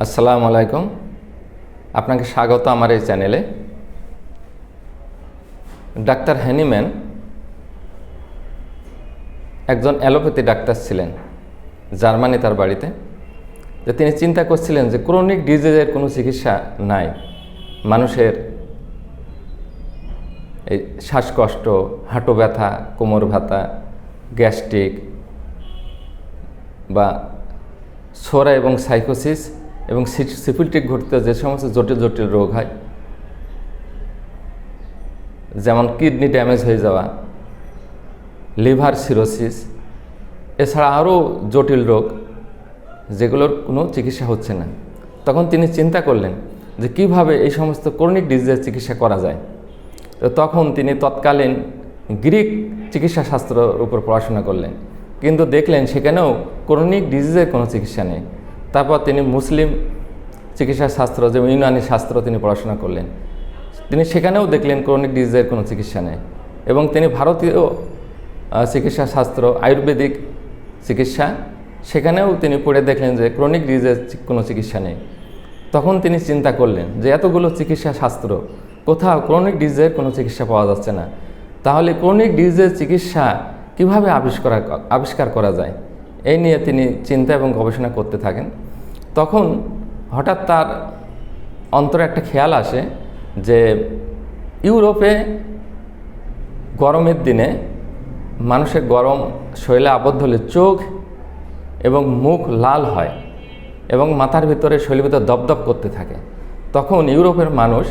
আসসালামু আলাইকুম, আপনাকে স্বাগত আমার এই চ্যানেলে। ডাক্তার হ্যানিম্যান একজন অ্যালোপ্যাথি ডাক্তার ছিলেন, জার্মানি তার বাড়িতে। যে তিনি চিন্তা করছিলেন যে ক্রনিক ডিজিজের কোনো চিকিৎসা নাই। মানুষের এই শ্বাসকষ্ট, হাঁটু ব্যথা, কোমর ব্যথা, গ্যাস্ট্রিক বা সোরা এবং সাইকোসিস এবং সিফিলিটিক ঘটিত যে সমস্ত জটিল জটিল রোগ হয়, যেমন কিডনি ড্যামেজ হয়ে যাওয়া, লিভার সিরোসিস, এছাড়া আরও জটিল রোগ যেগুলোর কোনো চিকিৎসা হচ্ছে না। তখন তিনি চিন্তা করলেন যে কিভাবে এই সমস্ত ক্রনিক ডিজিজের চিকিৎসা করা যায়। তো তখন তিনি তৎকালীন গ্রিক চিকিৎসা শাস্ত্রের উপর পড়াশোনা করলেন, কিন্তু দেখলেন সেখানেও ক্রনিক ডিজিজের কোনো চিকিৎসা নেই। তারপর তিনি মুসলিম চিকিৎসা শাস্ত্র, যেমন ইউনানি শাস্ত্র তিনি পড়াশোনা করলেন, তিনি সেখানেও দেখলেন ক্রনিক ডিজিজের কোনো চিকিৎসা নেই। এবং তিনি ভারতীয় চিকিৎসা শাস্ত্র, আয়ুর্বেদিক চিকিৎসা, সেখানেও তিনি পড়ে দেখলেন যে ক্রনিক ডিজিজের কোনো চিকিৎসা নেই। তখন তিনি চিন্তা করলেন যে এতগুলো চিকিৎসা শাস্ত্র, কোথাও ক্রনিক ডিজিজের কোনো চিকিৎসা পাওয়া যাচ্ছে না, তাহলে ক্রনিক ডিজিজের চিকিৎসা কীভাবে আবিষ্কার করা যায়, এই নিয়ে তিনি চিন্তা এবং গবেষণা করতে থাকেন। তখন হঠাৎ তার অন্তরে একটা খেয়াল আসে যে ইউরোপে গরমের দিনে মানুষের গরম শরীরে আবদ্ধ হলে চোখ এবং মুখ লাল হয় এবং মাথার ভিতরে শরীরের ভিতরে দপদপ করতে থাকে। তখন ইউরোপের মানুষ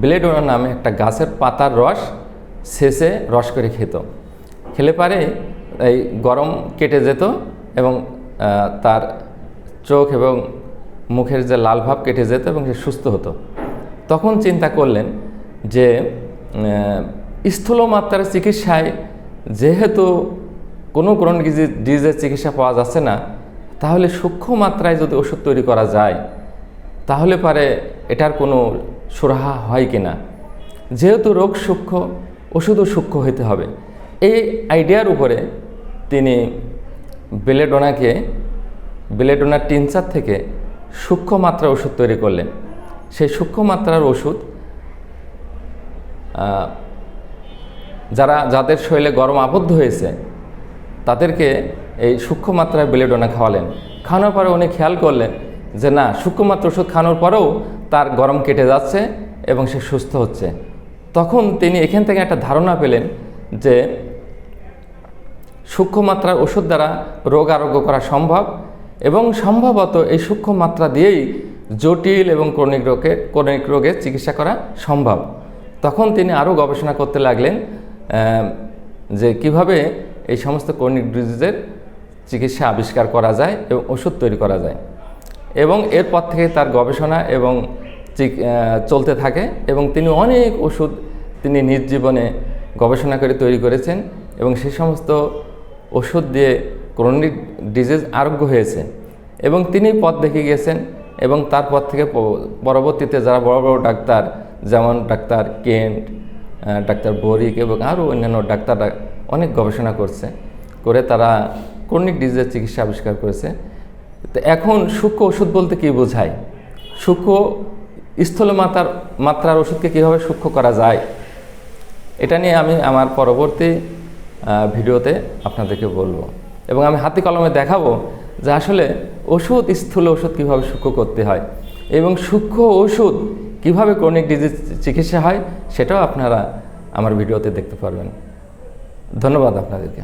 বেলেডোনা নামে একটা গাছের পাতার রস শেষে রস করে খেলে পারে এই গরম কেটে যেত এবং তার চোখ এবং মুখের যে লাল ভাব কেটে যেত এবং সে সুস্থ হতো। তখন চিন্তা করলেন যে স্থূলমাত্রার চিকিৎসায় যেহেতু কোনো ক্রনিক ডিজিজের চিকিৎসা পাওয়া যাচ্ছে না, তাহলে সূক্ষ্ম মাত্রায় যদি ওষুধ তৈরি করা যায় তাহলে পারে এটার কোনো সুরাহা হয় কি না। যেহেতু রোগ সূক্ষ্ম, ওষুধও সূক্ষ্ম হতে হবে। এই আইডিয়ার উপরে তিনি বেলেডোনার টিনচার থেকে সূক্ষ্ম মাত্রার ওষুধ তৈরি করলেন। সেই সূক্ষ্ম মাত্রার ওষুধ যাদের শরীরে গরম আবদ্ধ হয়েছে তাদেরকে এই সূক্ষ্ম মাত্রায় বেলেডোনা খাওয়ালেন। খাওয়ানোর পরে উনি খেয়াল করলেন যে না, সূক্ষ্ম মাত্রা ওষুধ খাওয়ানোর পরেও তার গরম কেটে যাচ্ছে এবং সে সুস্থ হচ্ছে। তখন তিনি এখান থেকে একটা ধারণা পেলেন যে সূক্ষ্ম মাত্রার ওষুধ দ্বারা রোগ আরোগ্য করা সম্ভব এবং সম্ভবত এই সূক্ষ্ম মাত্রা দিয়েই জটিল এবং ক্রনিক রোগের চিকিৎসা করা সম্ভব। তখন তিনি আরও গবেষণা করতে লাগলেন যে কিভাবে এই সমস্ত ক্রনিক ডিজিজের চিকিৎসা আবিষ্কার করা যায় এবং ওষুধ তৈরি করা যায়। এবং এরপর থেকে তার গবেষণা এবং চলতে থাকে এবং তিনি অনেক ওষুধ তিনি নিজ জীবনে গবেষণা করে তৈরি করেছেন এবং সেই সমস্ত ওষুধ দিয়ে ক্রনিক ডিজিজ আরোগ্য হয়েছে এবং তিনি পথ দেখিয়ে গেছেন। এবং তারপর থেকে পরবর্তীতে যারা বড় বড় ডাক্তার, যেমন ডাক্তার কেন্ট, ডাক্তার বোরিক এবং আরও অন্যান্য ডাক্তাররা অনেক গবেষণা করে তারা ক্রনিক ডিজিজের চিকিৎসা আবিষ্কার করেছে। তো এখন সূক্ষ্ম ওষুধ বলতে কী বোঝায়, সূক্ষ্ম স্থূল মাত্রার ওষুধকে কীভাবে সূক্ষ্ম করা যায়, এটা নিয়ে আমি আমার পরবর্তী ভিডিওতে আপনাদেরকে বলবো এবং আমি হাতে কলমে দেখাবো যে আসলে স্থূল ওষুধ কীভাবে সূক্ষ্ম করতে হয় এবং সূক্ষ্ম ওষুধ কীভাবে ক্রনিক ডিজিজ চিকিৎসা হয়, সেটাও আপনারা আমার ভিডিওতে দেখতে পারবেন। ধন্যবাদ আপনাদেরকে।